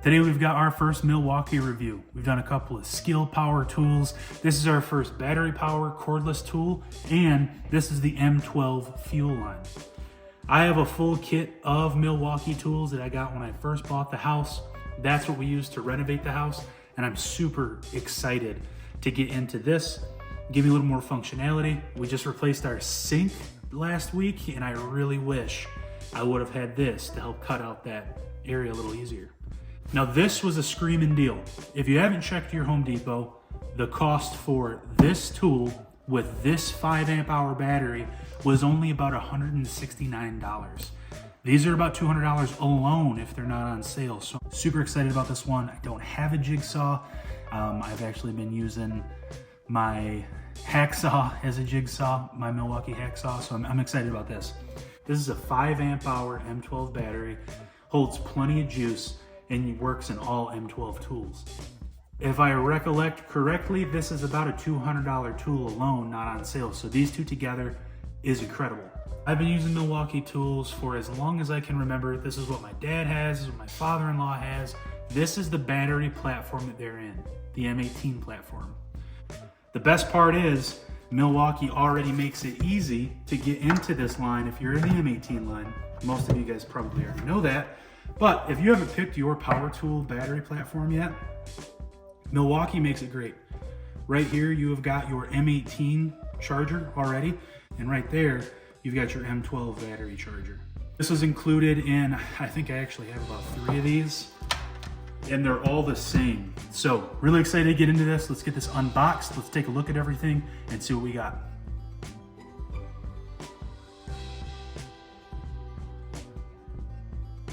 Today we've got our first Milwaukee review. We've done a couple of skill power tools. This is our first battery power cordless tool, and this is the M12 Fuel line. I have a full kit of Milwaukee tools that I got when I first bought the house. That's what we use to renovate the house, and I'm super excited to get into this, give me a little more functionality. We just replaced our sink last week, and I really wish I would have had this to help cut out that area a little easier. Now this was a screaming deal. If you haven't checked your Home Depot, the cost for this tool with this 5 amp hour battery was only about $169. These are about $200 alone if they're not on sale. So super excited about this one. I don't have a jigsaw. I've actually been using my hacksaw as a jigsaw, my Milwaukee hacksaw, so I'm excited about this. This is a 5 amp hour M12 battery, holds plenty of juice, and works in all M12 tools. If I recollect correctly, this is about a $200 tool alone, not on sale. So these two together is incredible. I've been using Milwaukee tools for as long as I can remember. This is what my dad has, this is what my father-in-law has. This is the battery platform that they're in, the M18 platform. The best part is Milwaukee already makes it easy to get into this line if you're in the M18 line. Most of you guys probably already know that. But if you haven't picked your power tool battery platform yet, Milwaukee makes it great. Right here, you have got your M18 charger already, and right there, you've got your M12 battery charger. This is included in, I think I actually have about 3 of these, and they're all the same. So really excited to get into this. Let's get this unboxed. Let's take a look at everything and see what we got.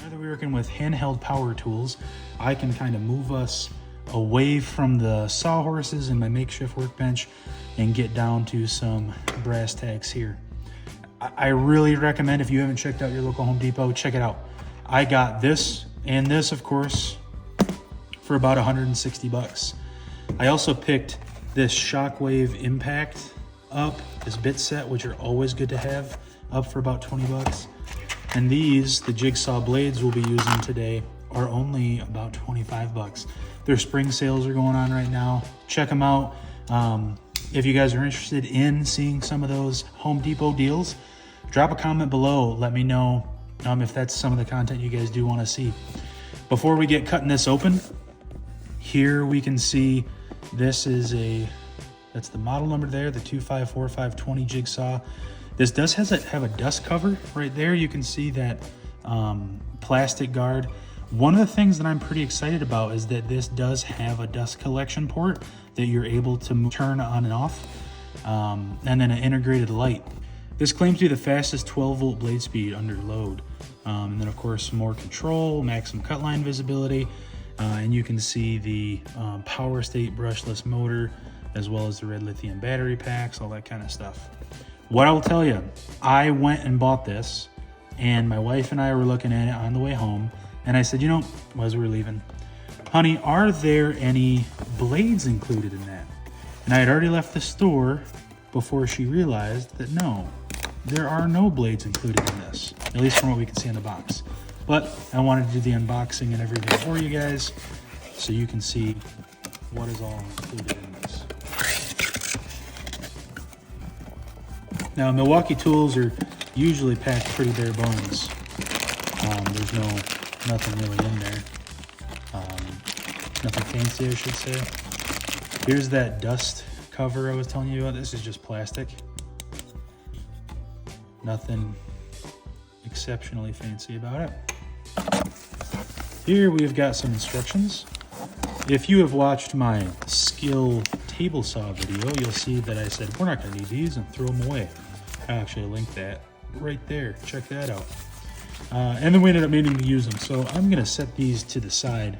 Now that we're working with handheld power tools, I can kind of move us away from the sawhorses and my makeshift workbench and get down to some brass tacks here. I really recommend, if you haven't checked out your local Home Depot, check it out. I got this and this, of course, for about 160 bucks. I also picked this Shockwave Impact up, this bit set, which are always good to have, up for about 20 bucks. And these, the jigsaw blades we'll be using today, are only about 25 bucks. Their spring sales are going on right now. Check them out. If you guys are interested in seeing some of those Home Depot deals, drop a comment below. Let me know if that's some of the content you guys do want to see. Before we get cutting this open, here we can see this is that's the model number there, the 254520 Jigsaw. This does have a dust cover right there. You can see that plastic guard. One of the things that I'm pretty excited about is that this does have a dust collection port that you're able to turn on and off, and then an integrated light. This claims to be the fastest 12-volt blade speed under load. And then of course more control, maximum cut line visibility, and you can see the power state brushless motor, as well as the red lithium battery packs, all that kind of stuff. What I'll tell you, I went and bought this, and my wife and I were looking at it on the way home, and I said, you know, as we were leaving, honey, are there any blades included in that? And I had already left the store before she realized that no, there are no blades included in this, at least from what we can see in the box. But I wanted to do the unboxing and everything for you guys so you can see what is all included in this. Now, Milwaukee tools are usually packed pretty bare bones. There's nothing really in there. Nothing fancy, I should say. Here's that dust cover I was telling you about. This is just plastic. Nothing exceptionally fancy about it. Here we've got some instructions. If you have watched my skill table saw video, you'll see that I said we're not going to need these and throw them away. I actually linked that right there. Check that out. And then we ended up needing to use them. So I'm going to set these to the side.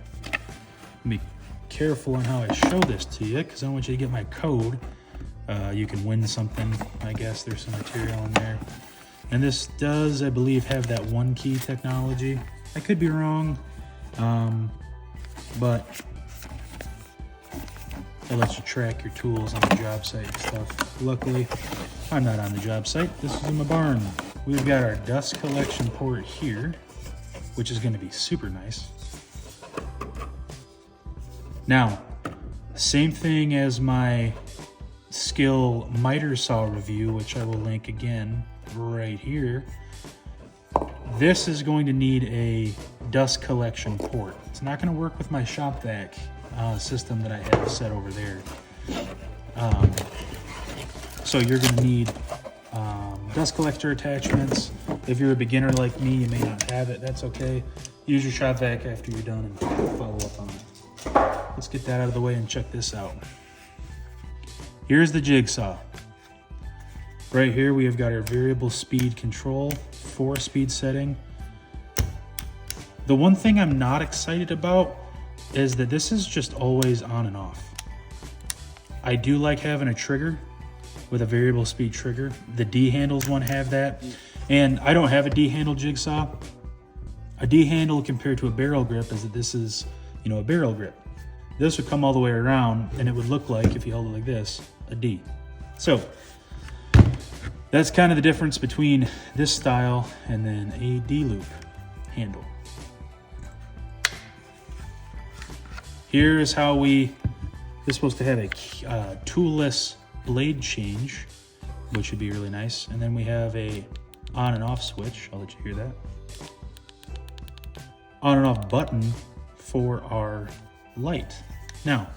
Be careful on how I show this to you, because I don't want you to get my code. You can win something. I guess there's some material in there. And this does, I believe, have that one key technology. I could be wrong, but it lets you track your tools on the job site and stuff. Luckily, I'm not on the job site. This is in my barn. We've got our dust collection port here, which is going to be super nice. Now, same thing as my Skill miter saw review, which I will link again right here. This is going to need a dust collection port. It's not going to work with my shop vac system that I have set over there. So you're going to need dust collector attachments. If you're a beginner like me, you may not have it. That's okay. Use your shop vac after you're done and follow up on it. Let's get that out of the way and check this out. Here's the jigsaw. Right here we have got our variable speed control, 4-speed setting. The one thing I'm not excited about is that this is just always on and off. I do like having a trigger with a variable speed trigger. The D-handles one have that. And I don't have a D-handle jigsaw. A D-handle compared to a barrel grip is that this is, you know, a barrel grip. This would come all the way around and it would look like, if you hold it like this, a D. So that's kind of the difference between this style and then a D-loop handle. Here's how this is supposed to have a toolless blade change, which would be really nice. And then we have a on and off switch. I'll let you hear that. On and off button for our light. Now,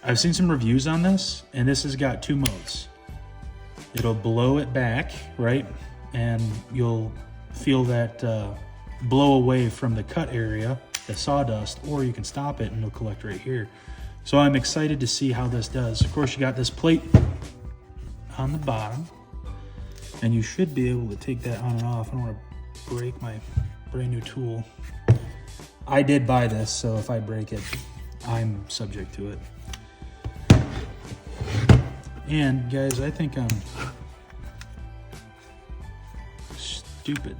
I've seen some reviews on this, and this has got 2 modes. It'll blow it back, right? And you'll feel that blow away from the cut area, the sawdust, or you can stop it and it'll collect right here. So I'm excited to see how this does. Of course, you got this plate on the bottom, and you should be able to take that on and off. I don't want to break my brand new tool. I did buy this, so if I break it, I'm subject to it. And guys, I think I'm stupid.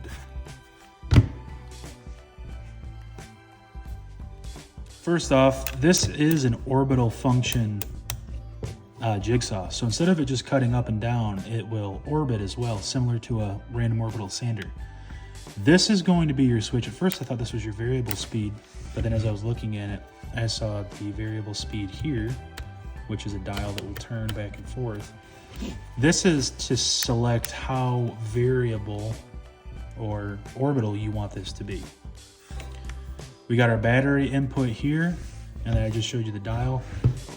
First off, this is an orbital function jigsaw. So instead of it just cutting up and down, it will orbit as well, similar to a random orbital sander. This is going to be your switch. At first I thought this was your variable speed, but then as I was looking at it, I saw the variable speed here, which is a dial that will turn back and forth. This is to select how variable or orbital you want this to be. We got our battery input here, and then I just showed you the dial.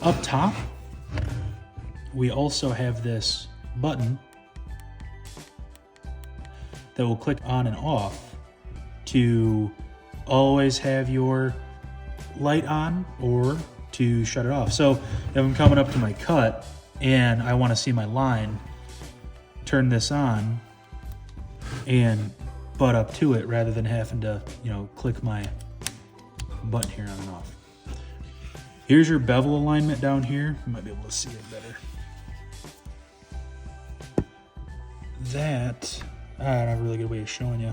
Up top, we also have this button that will click on and off to always have your light on or to shut it off. So if I'm coming up to my cut and I want to see my line, turn this on and butt up to it rather than having to, you know, click my button here on and off. Here's your bevel alignment down here. You might be able to see it better. That, I don't have a really good way of showing you,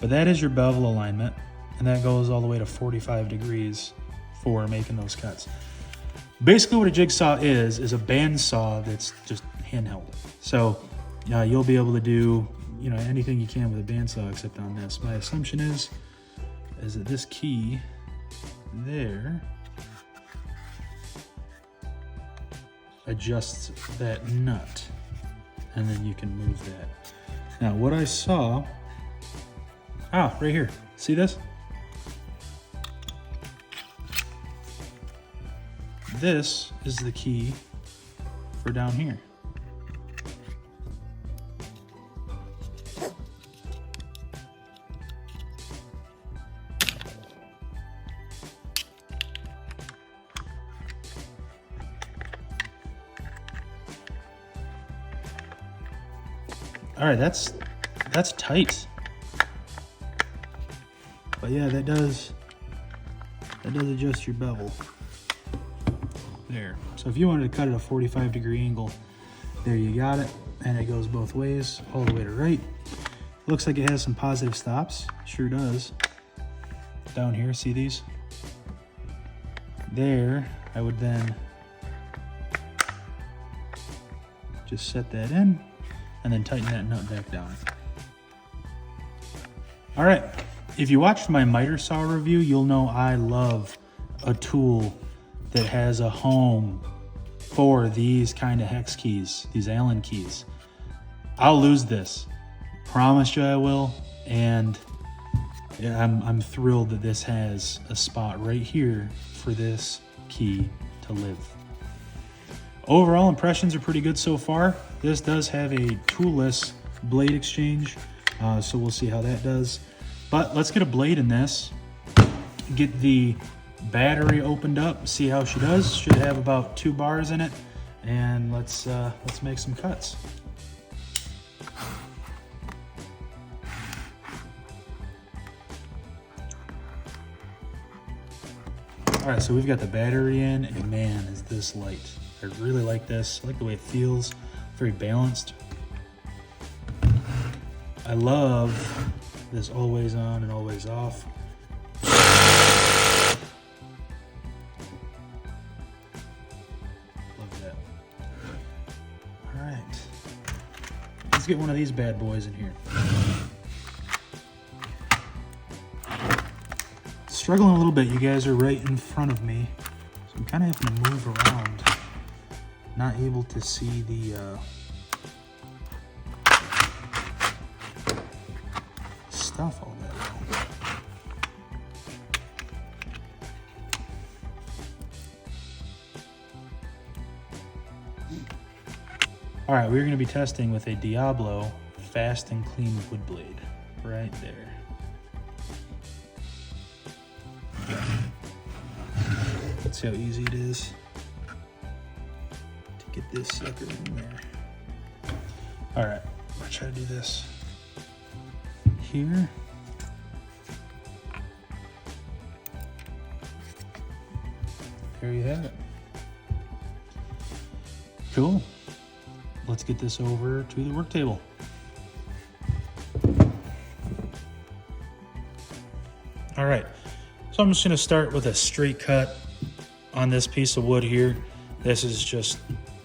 but that is your bevel alignment, and that goes all the way to 45 degrees for making those cuts. Basically what a jigsaw is a bandsaw that's just handheld. So you'll be able to do, you know, anything you can with a bandsaw except on this. My assumption is that this key there adjusts that nut, and then you can move that. Now what I saw, right here, see this? This is the key for down here. All right, that's tight. But yeah, that does adjust your bevel there. So if you wanted to cut at a 45-degree angle, there you got it, and it goes both ways, all the way to right. Looks like it has some positive stops, sure does. Down here, see these? There, I would then just set that in and then tighten that nut back down. All right, if you watched my miter saw review, you'll know I love a tool that has a home for these kind of hex keys, these Allen keys, I'll lose this. Promise you I will. And yeah, I'm thrilled that this has a spot right here for this key to live. Overall impressions are pretty good so far. This does have a toolless blade exchange, so we'll see how that does. But let's get a blade in this, get the battery opened up, see how she does. Should have about 2 bars in it, and let's make some cuts. All right, so we've got the battery in, and man, is this light. I really like this. I like the way it feels, very balanced. I love this always on and always off. Love that. All right, let's get one of these bad boys in here. Struggling a little bit, you guys are right in front of me, so I'm kind of having to move around. Not able to see the stuff all that well. All right, we're going to be testing with a Diablo fast and clean wood blade right there. Let's see how easy it is to get this sucker in there. All right, I'm gonna try to do this here. There you have it. Cool. Let's get this over to the work table. All right, so I'm just gonna start with a straight cut on this piece of wood here. This is just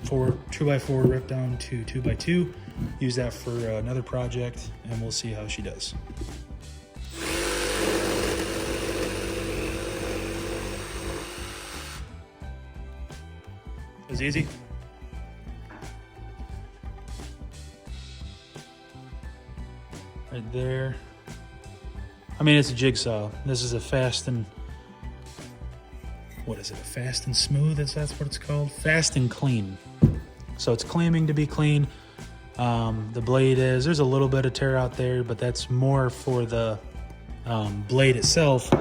2x4 ripped down to 2x2. Use that for another project, and we'll see how she does. It was easy. Right there. I mean, it's a jigsaw. This is a fast and, what is it, a fast and smooth? That's what it's called? Fast and clean. So it's claiming to be clean. The blade is, there's a little bit of tear out there, but that's more for the blade itself.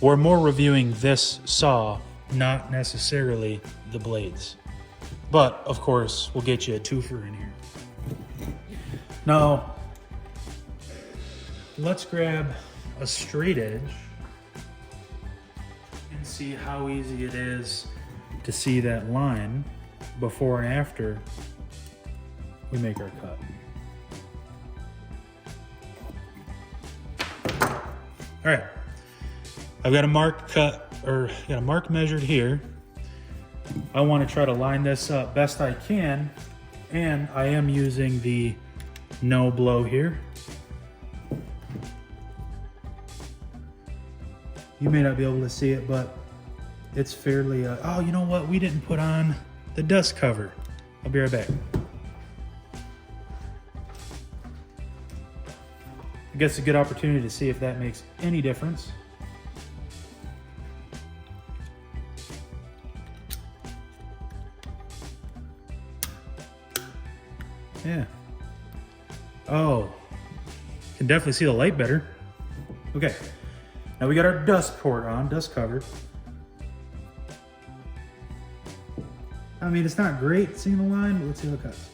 We're more reviewing this saw, not necessarily the blades. But of course, we'll get you a twofer in here. Now, let's grab a straight edge and see how easy it is to see that line before and after we make our cut. All right, I've got a mark cut, or got a mark measured here. I want to try to line this up best I can, and I am using the no blow here. You may not be able to see it, but it's fairly, oh, you know what? We didn't put on the dust cover. I'll be right back. I guess it's a good opportunity to see if that makes any difference. Yeah. Oh, can definitely see the light better. Okay. Now we got our dust port on, dust cover. I mean, it's not great seeing the line, but let's see how it cuts.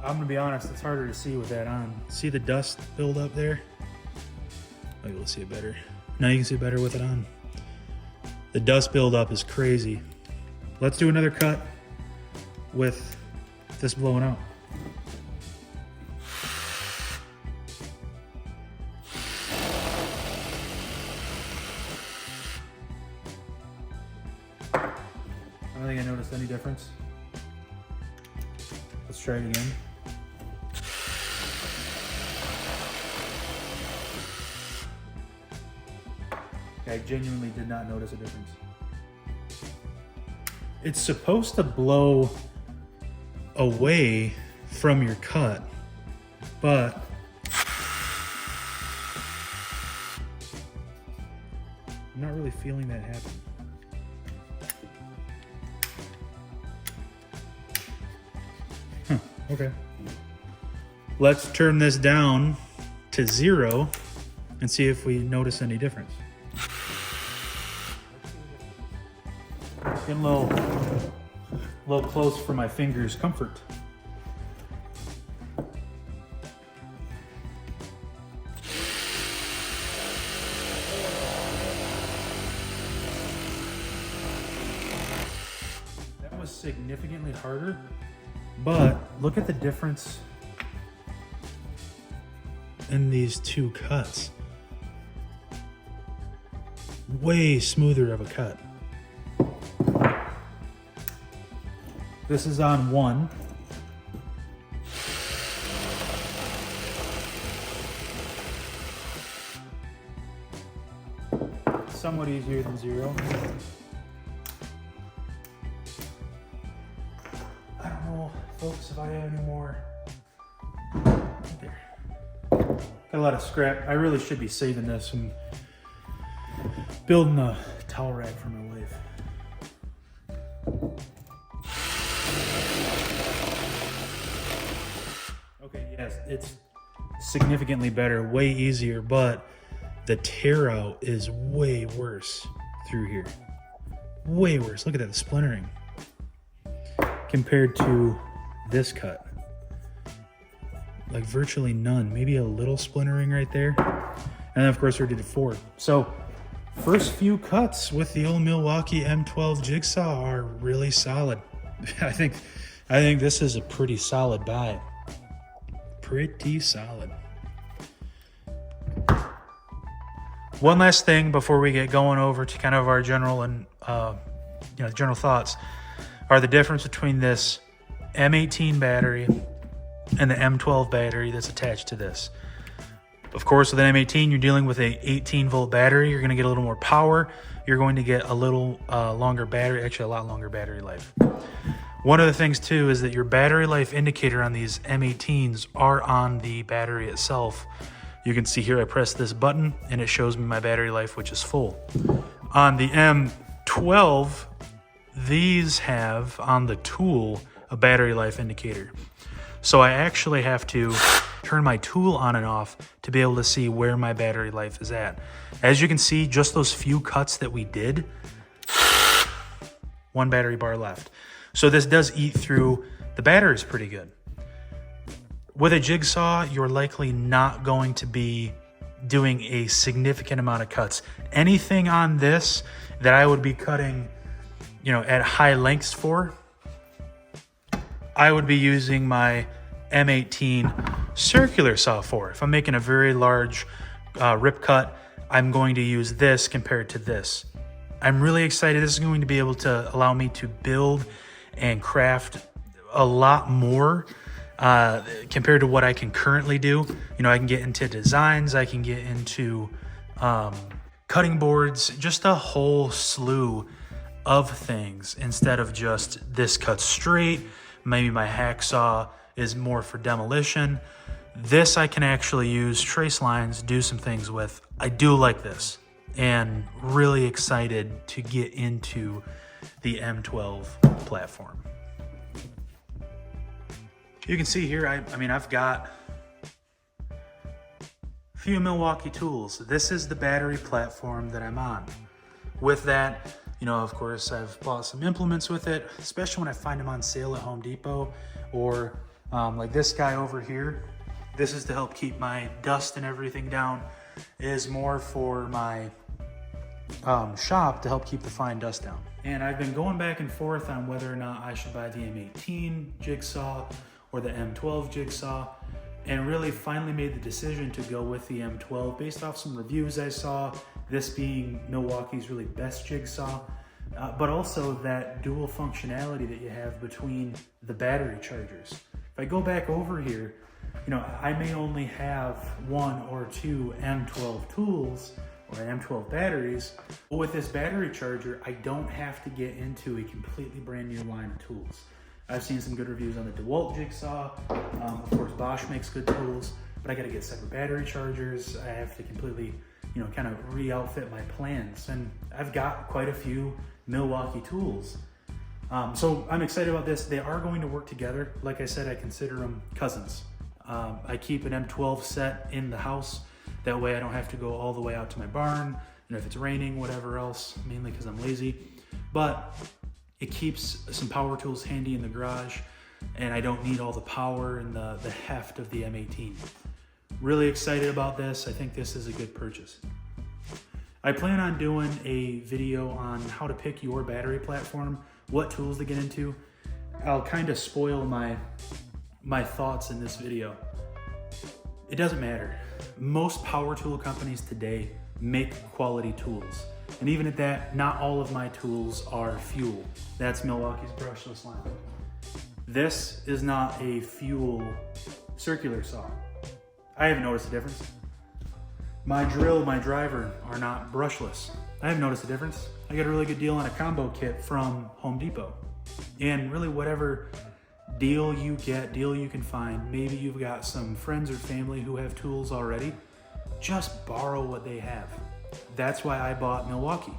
I'm gonna be honest, it's harder to see with that on. See the dust build up there? Maybe we'll see it better. Now you can see it better with it on. The dust buildup is crazy. Let's do another cut with this blowing out. I don't think I noticed any difference. Let's try it again. I genuinely did not notice a difference. It's supposed to blow away from your cut, but I'm not really feeling that happen. Huh, okay. Let's turn this down to 0 and see if we notice any difference. Getting a little close for my fingers' comfort. That was significantly harder, but look at the difference in these two cuts. Way smoother of a cut. This is on 1. Somewhat easier than 0. I don't know, folks, if I have any more. There. Got a lot of scrap. I really should be saving this and building a towel rack for my wife. Okay, yes, it's significantly better, way easier, but the tear out is way worse through here. Way worse. Look at that, the splintering. Compared to this cut. Like virtually none, maybe a little splintering right there. And then of course we did 4. So first few cuts with the old Milwaukee M12 Jigsaw are really solid. I think this is a pretty solid buy. Pretty solid. One last thing before we get going over to kind of our general and general thoughts are the difference between this M18 battery and the M12 battery that's attached to this. Of course, with an M18, you're dealing with a 18-volt battery. You're going to get a little more power. You're going to get a little longer battery, actually a lot longer battery life. One of the things, too, is that your battery life indicator on these M18s are on the battery itself. You can see here I press this button, and it shows me my battery life, which is full. On the M12, these have, on the tool, a battery life indicator. So I actually have to turn my tool on and off to be able to see where my battery life is at. As you can see, just those few cuts that we did, 1 battery bar left. So this does eat through the batteries pretty good. With a jigsaw, you're likely not going to be doing a significant amount of cuts. Anything on this that I would be cutting, at high lengths for, I would be using my M18 circular saw for. If I'm making a very large rip cut, I'm going to use this compared to this. I'm really excited. This is going to be able to allow me to build and craft a lot more compared to what I can currently do. I can get into designs, I can get into cutting boards, just a whole slew of things instead of just this cut straight. Maybe my hacksaw is more for demolition. This I can actually use trace lines, do some things with. I do like this and really excited to get into the M12 platform. You can see here, I've got a few Milwaukee tools. This is the battery platform that I'm on. With that, of course, I've bought some implements with it, especially when I find them on sale at Home Depot, or like this guy over here. This is to help keep my dust and everything down. It is more for my shop to help keep the fine dust down. And I've been going back and forth on whether or not I should buy the M18 Jigsaw or the M12 Jigsaw, and really finally made the decision to go with the M12 based off some reviews I saw, this being Milwaukee's really best jigsaw, but also that dual functionality that you have between the battery chargers. If I go back over here, I may only have 1 or 2 M12 tools, or an M12 batteries. But with this battery charger, I don't have to get into a completely brand new line of tools. I've seen some good reviews on the DeWalt Jigsaw. Of course, Bosch makes good tools, but I gotta get separate battery chargers. I have to completely, kind of re-outfit my plans. And I've got quite a few Milwaukee tools. So I'm excited about this. They are going to work together. Like I said, I consider them cousins. I keep an M12 set in the house. That way I don't have to go all the way out to my barn, and if it's raining, whatever else, mainly because I'm lazy. But it keeps some power tools handy in the garage, and I don't need all the power and the heft of the M18. Really excited about this. I think this is a good purchase. I plan on doing a video on how to pick your battery platform, what tools to get into. I'll kind of spoil my thoughts in this video. It doesn't matter. Most power tool companies today make quality tools. And even at that, not all of my tools are fuel. That's Milwaukee's brushless line. This is not a fuel circular saw. I haven't noticed a difference. My drill, my driver are not brushless. I haven't noticed a difference. I got a really good deal on a combo kit from Home Depot. And really whatever deal you can find, maybe you've got some friends or family who have tools already, just borrow what they have. That's why I bought Milwaukee.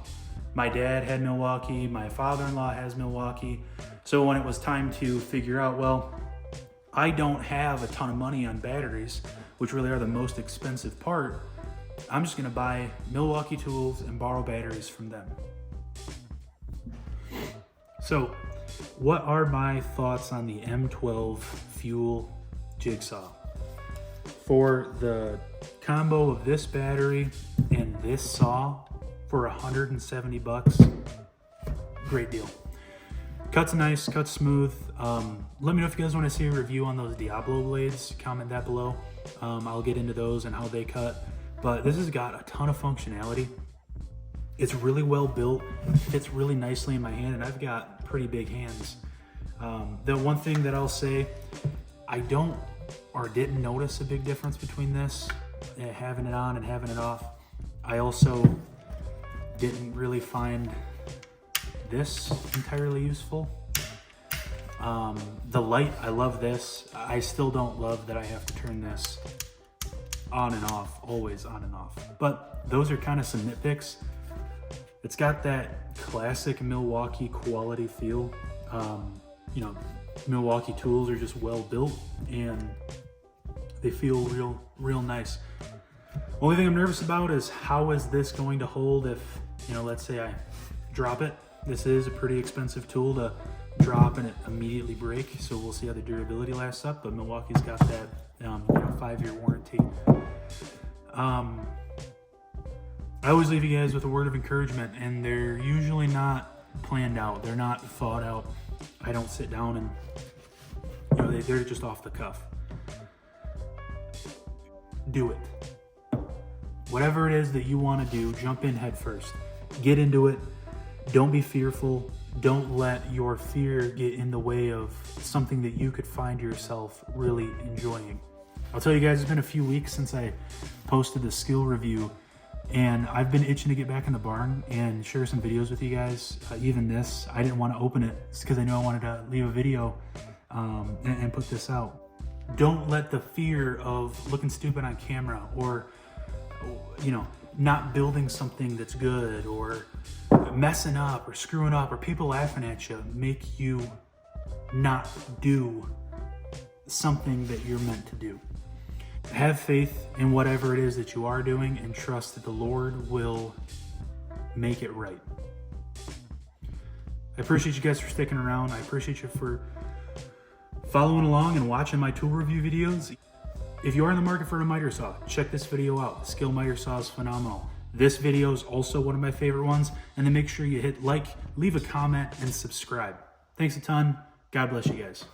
My dad had Milwaukee, my father-in-law has Milwaukee. So when it was time to figure out, well, I don't have a ton of money on batteries, which really are the most expensive part, I'm just gonna buy Milwaukee tools and borrow batteries from them. So, what are my thoughts on the M12 Fuel Jigsaw? For the combo of this battery and this saw for 170 bucks, great deal. Cuts nice, cuts smooth. Let me know if you guys want to see a review on those Diablo blades. Comment that below. I'll get into those and how they cut. But this has got a ton of functionality. It's really well built, fits really nicely in my hand, and I've got pretty big hands. The one thing that I'll say, I didn't notice a big difference between this, having it on and having it off. I also didn't really find this entirely useful. The light, I love this. I still don't love that I have to turn this on and off, always on and off. But those are kind of some nitpicks. It's got that classic Milwaukee quality feel. Milwaukee tools are just well built and they feel real nice. Only thing I'm nervous about is how is this going to hold if, let's say I drop it. This is a pretty expensive tool to drop and it immediately break, so we'll see how the durability lasts up, but Milwaukee's got that 5-year warranty. I always leave you guys with a word of encouragement, and they're usually not planned out. They're not thought out. I don't sit down and, they're just off the cuff. Do it. Whatever it is that you want to do, jump in head first. Get into it. Don't be fearful. Don't let your fear get in the way of something that you could find yourself really enjoying. I'll tell you guys, it's been a few weeks since I posted the skill review, and I've been itching to get back in the barn and share some videos with you guys. Even this, I didn't want to open it because I knew I wanted to leave a video and put this out. Don't let the fear of looking stupid on camera or, not building something that's good or messing up or screwing up or people laughing at you make you not do something that you're meant to do. Have faith in whatever it is that you are doing and trust that the Lord will make it right. I appreciate you guys for sticking around. I appreciate you for following along and watching my tool review videos. If you are in the market for a miter saw, check this video out. The Skill Miter Saw is phenomenal. This video is also one of my favorite ones. And then make sure you hit like, leave a comment, and subscribe. Thanks a ton. God bless you guys.